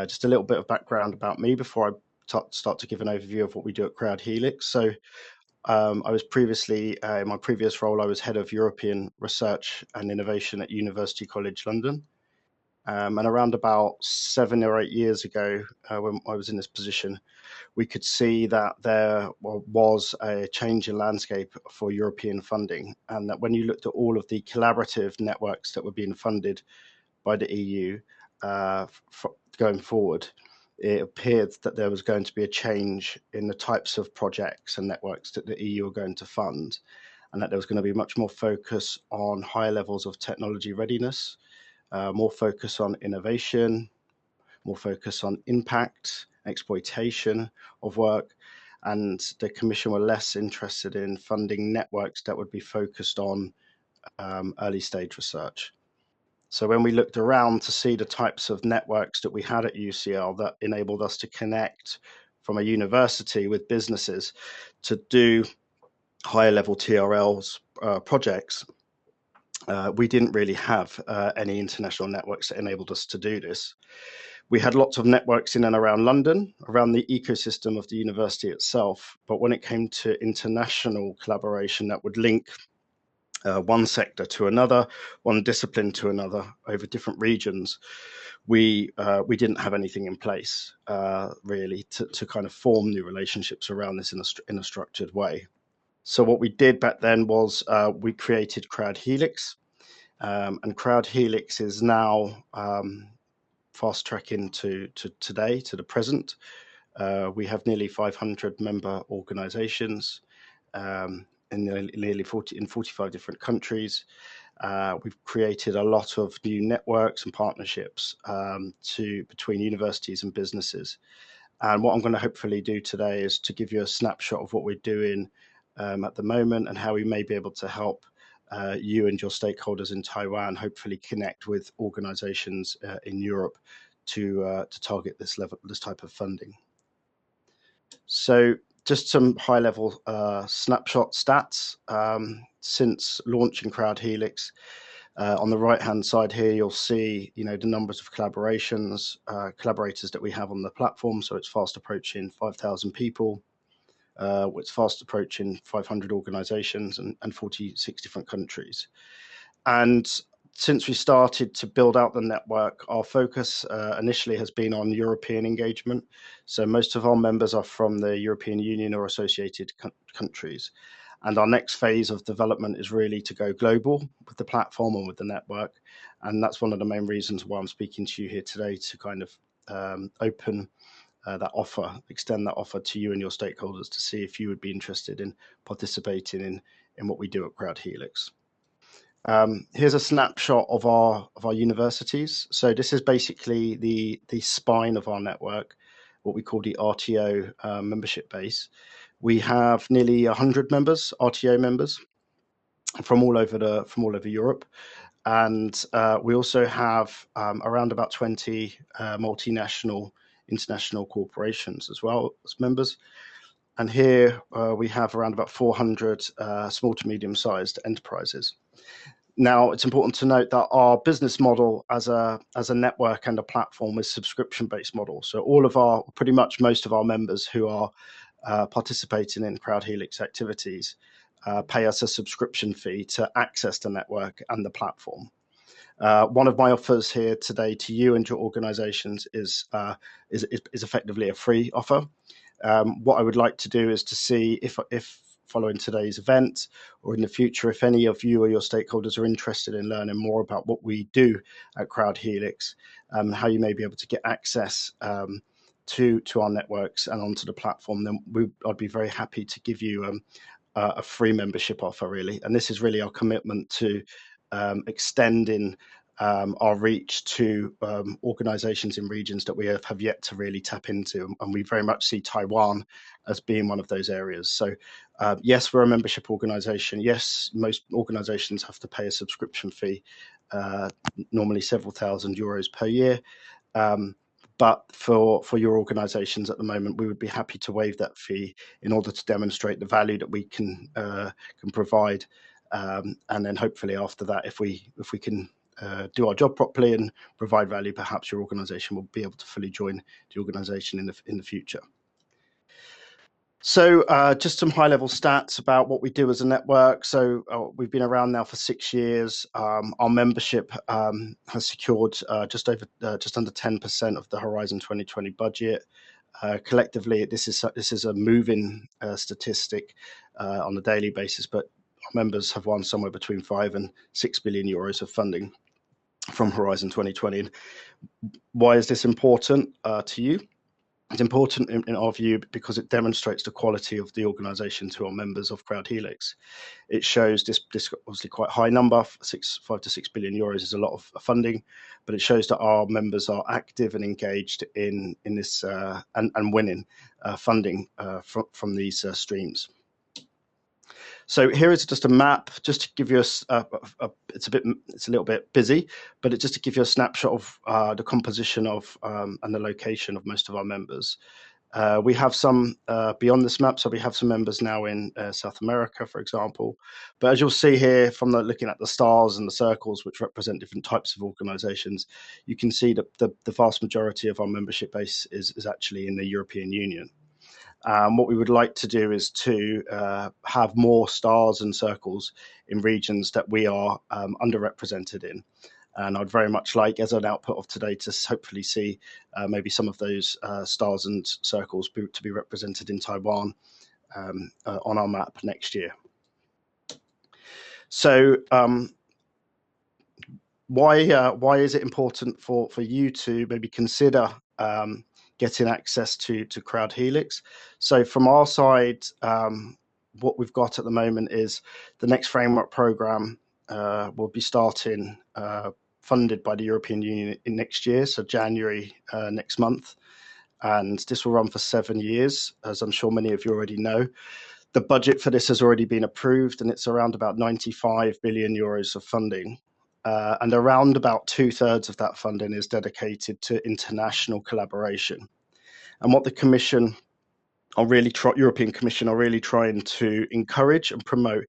Just a little bit of background about me before I start to give an overview of what we do at Crowdhelix. So I was previously, in my previous role, I was head of European Research and Innovation at University College London. And around about 7 or 8 years ago, when I was in this position, we could see that there was a change in landscape for European funding, and that when you looked at all of the collaborative networks that were being funded by the EU going forward, it appeared that there was going to be a change in the types of projects and networks that the EU are going to fund, and that there was going to be much more focus on higher levels of technology readiness, more focus on innovation, more focus on impact, exploitation of work, and the Commission were less interested in funding networks that would be focused on early stage research. So when we looked around to see the types of networks that we had at UCL that enabled us to connect from a university with businesses to do higher level TRLs projects, we didn't really have any international networks that enabled us to do this. We had lots of networks in and around London, around the ecosystem of the university itself, but when it came to international collaboration that would link one sector to another, one discipline to another over different regions, we didn't have anything in place really to kind of form new relationships around this in a structured way. So what we did back then was we created Crowdhelix, and Crowdhelix is now fast tracking to today, to the present. We have nearly 500 member organizations in nearly 45 different countries. We've created a lot of new networks and partnerships between universities and businesses. And what I'm going to hopefully do today is to give you a snapshot of what we're doing at the moment and how we may be able to help you and your stakeholders in Taiwan hopefully connect with organizations in Europe to target this type of funding. So just some high-level snapshot stats. Since launching Crowdhelix, on the right-hand side here, you'll see the numbers of collaborators that we have on the platform. So it's fast approaching 5,000 people. It's fast approaching 500 organizations and 46 different countries. And since we started to build out the network, our focus initially has been on European engagement. So most of our members are from the European Union or associated countries. And our next phase of development is really to go global with the platform and with the network. And that's one of the main reasons why I'm speaking to you here today, to kind of open that offer, extend that offer to you and your stakeholders to see if you would be interested in participating in what we do at Crowdhelix. Here's a snapshot of our universities. So this is basically the spine of our network, what we call the RTO membership base. We have nearly 100 members, RTO members, from all over Europe, and we also have around about 20 multinational international corporations as well as members. And here we have around about 400 small to medium-sized enterprises. Now, it's important to note that our business model as a network and a platform is subscription-based model. So pretty much most of our members who are participating in Crowdhelix activities pay us a subscription fee to access the network and the platform. One of my offers here today to you and your organizations is effectively a free offer. What I would like to do is to see if following today's event or in the future, if any of you or your stakeholders are interested in learning more about what we do at Crowdhelix, how you may be able to get access to our networks and onto the platform, then I'd be very happy to give you a free membership offer, really. And this is really our commitment to extending our reach to organizations in regions that we have yet to really tap into. And we very much see Taiwan as being one of those areas. So yes, we're a membership organization. Yes, most organizations have to pay a subscription fee, normally several thousand euros per year. But for your organizations at the moment, we would be happy to waive that fee in order to demonstrate the value that we can provide. And then hopefully after that, if we can do our job properly and provide value, perhaps your organisation will be able to fully join the organisation in the future. So just some high-level stats about what we do as a network. So we've been around now for 6 years. Our membership has secured just under 10% of the Horizon 2020 budget. Collectively, this is a moving statistic on a daily basis, but our members have won somewhere between 5 and 6 billion euros of funding from Horizon 2020. And why is this important to you? It's important in our view because it demonstrates the quality of the organisations who are members of Crowdhelix. It shows this obviously quite high number, 5 to 6 billion euros is a lot of funding, but it shows that our members are active and engaged in this and winning funding from these streams. So here is just a map, just to give you it's a little bit busy, but it's just to give you a snapshot of the composition of and the location of most of our members. We have some beyond this map, so we have some members now in South America, for example. But as you'll see here, from looking at the stars and the circles, which represent different types of organisations, you can see that the vast majority of our membership base is actually in the European Union. What we would like to do is to have more stars and circles in regions that we are underrepresented in. And I'd very much like, as an output of today, to hopefully see maybe some of those stars and circles to be represented in Taiwan on our map next year. So why is it important for you to maybe consider getting access to Crowdhelix? So from our side, what we've got at the moment is the next framework program will be starting, funded by the European Union in next year, so January next month. And this will run for 7 years, as I'm sure many of you already know. The budget for this has already been approved, and it's around about 95 billion euros of funding. And around about 2/3 of that funding is dedicated to international collaboration. And what the Commission are really European Commission are really trying to encourage and promote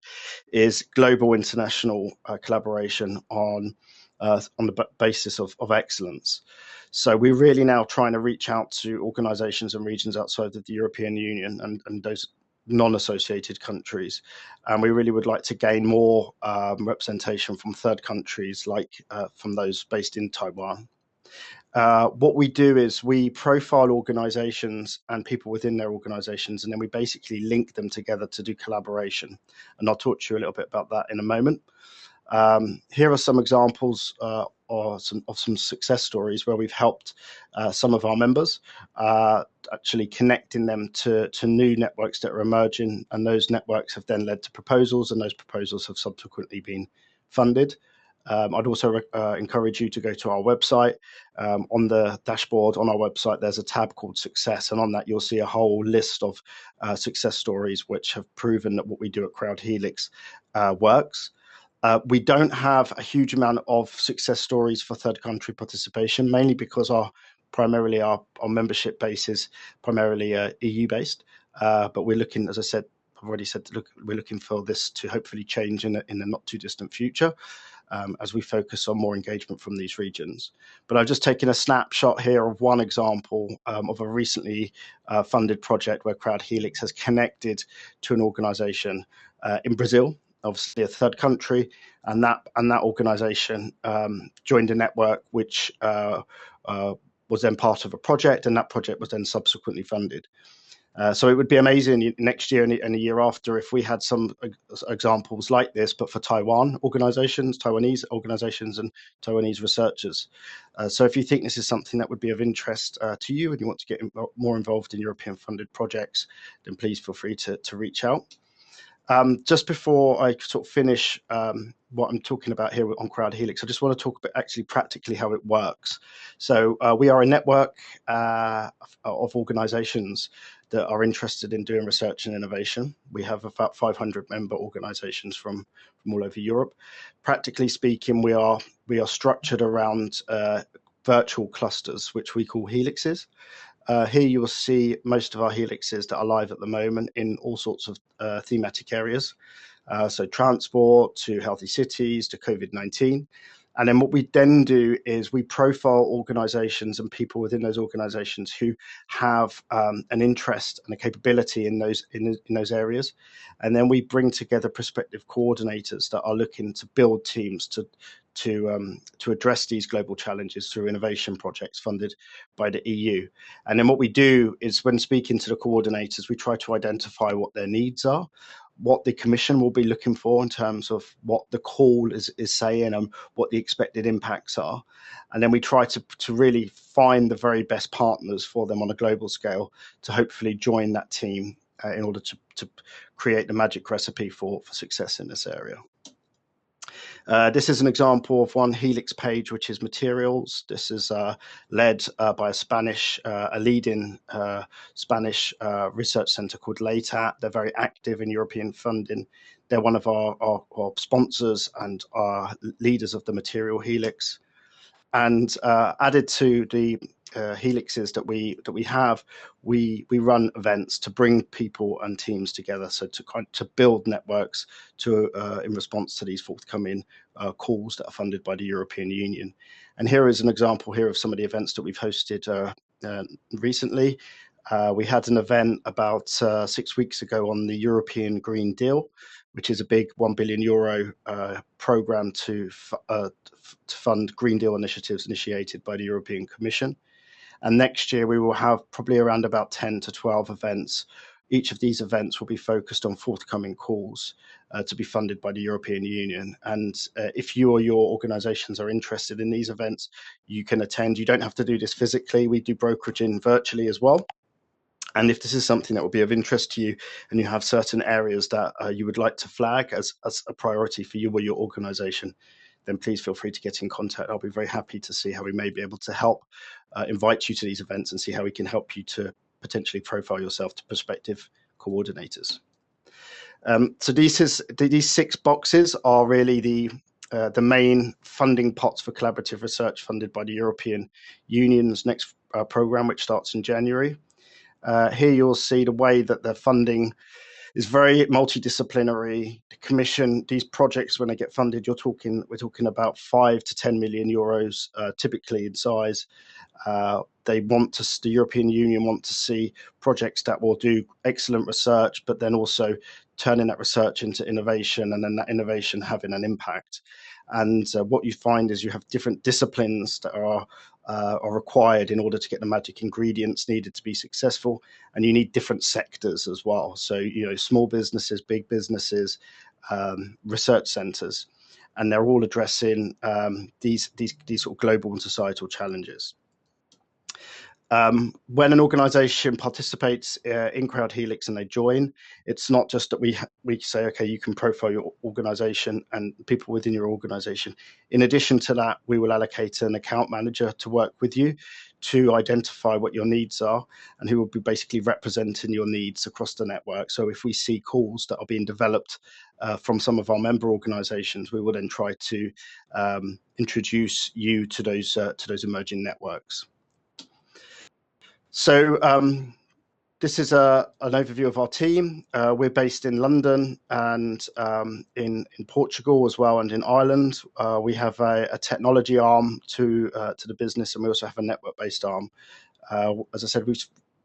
is global international collaboration on the basis of excellence. So we're really now trying to reach out to organisations and regions outside of the European Union and those non-associated countries, and we really would like to gain more representation from third countries, like from those based in Taiwan. What we do is we profile organizations and people within their organizations, and then we basically link them together to do collaboration. And I'll talk to you a little bit about that in a moment. Here are some examples of some success stories where we've helped some of our members, actually connecting them to new networks that are emerging, and those networks have then led to proposals, and those proposals have subsequently been funded. I'd also encourage you to go to our website. On the dashboard on our website, there's a tab called Success, and on that you'll see a whole list of success stories which have proven that what we do at Crowdhelix works. We don't have a huge amount of success stories for third country participation, mainly because our membership base is primarily EU based. But we're looking, as I said, I've already said, we're looking for this to hopefully change in the not too distant future, as we focus on more engagement from these regions. But I've just taken a snapshot here of one example of a recently funded project where Crowdhelix has connected to an organization in Brazil, obviously a third country, and that organization joined a network which was then part of a project, and that project was then subsequently funded. So it would be amazing next year and the year after if we had some examples like this, but for Taiwanese organizations and Taiwanese researchers. So if you think this is something that would be of interest to you and you want to get more involved in European funded projects, then please feel free to reach out. Just before I sort of finish what I'm talking about here on Crowdhelix, I just want to talk about actually practically how it works. So we are a network of organizations that are interested in doing research and innovation. We have about 500 member organizations from all over Europe. Practically speaking, we are structured around virtual clusters, which we call helixes. Here you will see most of our helixes that are live at the moment in all sorts of thematic areas. So transport to healthy cities to COVID-19. And then what we then do is we profile organizations and people within those organizations who have an interest and a capability in those areas. And then we bring together prospective coordinators that are looking to build teams to address these global challenges through innovation projects funded by the EU. And then what we do is, when speaking to the coordinators, we try to identify what their needs are, what the Commission will be looking for in terms of what the call is saying and what the expected impacts are. And then we try to really find the very best partners for them on a global scale to hopefully join that team in order to create the magic recipe for success in this area. This is an example of one Helix page, which is materials. This is led by a leading Spanish research center called LATAT. They're very active in European funding. They're one of our sponsors and our leaders of the material Helix. And added to the helixes that we have, we run events to bring people and teams together, so to build networks in response to these forthcoming calls that are funded by the European Union. And here is an example here of some of the events that we've hosted recently. We had an event about 6 weeks ago on the European Green Deal, which is a big €1 billion program to fund Green Deal initiatives initiated by the European Commission. And next year we will have probably around about 10 to 12 events. Each of these events will be focused on forthcoming calls to be funded by the European Union. And if you or your organizations are interested in these events, you can attend. You don't have to do this physically. We do brokeraging virtually as well. And if this is something that will be of interest to you, and you have certain areas that you would like to flag as a priority for you or your organization, then please feel free to get in contact. I'll be very happy to see how we may be able to help invite you to these events and see how we can help you to potentially profile yourself to prospective coordinators. So these 6 boxes are really the main funding pots for collaborative research funded by the European Union's next program, which starts in January. Here you'll see the way that the funding is very multidisciplinary. The Commission, these projects, when they get funded, we're talking about 5 to 10 million euros, typically in size. The European Union want to see projects that will do excellent research, but then also turning that research into innovation, and then that innovation having an impact. And what you find is you have different disciplines that are required in order to get the magic ingredients needed to be successful, and you need different sectors as well. So, small businesses, big businesses, research centers, and they're all addressing these sort of global and societal challenges. When an organization participates in Crowdhelix and they join, it's not just that we say, okay, you can profile your organization and people within your organization. In addition to that, we will allocate an account manager to work with you to identify what your needs are, and who will be basically representing your needs across the network. So if we see calls that are being developed from some of our member organizations, we will then try to introduce you to those emerging networks. So this is an overview of our team. We're based in London and in Portugal as well, and in Ireland. We have a technology arm to the business, and we also have a network-based arm. As I said, we're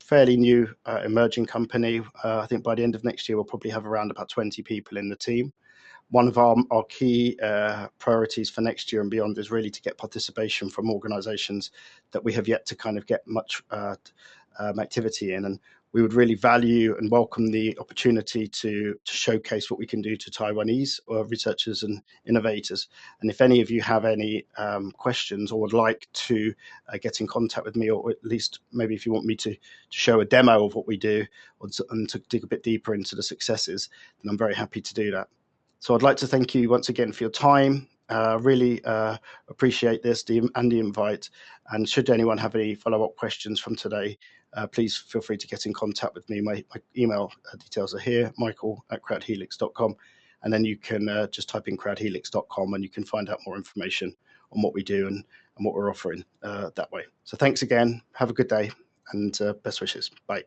fairly new emerging company. I think by the end of next year, we'll probably have around about 20 people in the team. One of our key priorities for next year and beyond is really to get participation from organizations that we have yet to kind of get much activity in. And we would really value and welcome the opportunity to showcase what we can do to Taiwanese researchers and innovators. And if any of you have any questions or would like to get in contact with me, or at least maybe if you want me to show a demo of what we do, and to dig a bit deeper into the successes, then I'm very happy to do that. So I'd like to thank you once again for your time. Really appreciate this and the invite. And should anyone have any follow-up questions from today, please feel free to get in contact with me. My email details are here, michael@crowdhelix.com. And then you can just type in crowdhelix.com and you can find out more information on what we do and what we're offering that way. So thanks again. Have a good day and best wishes. Bye.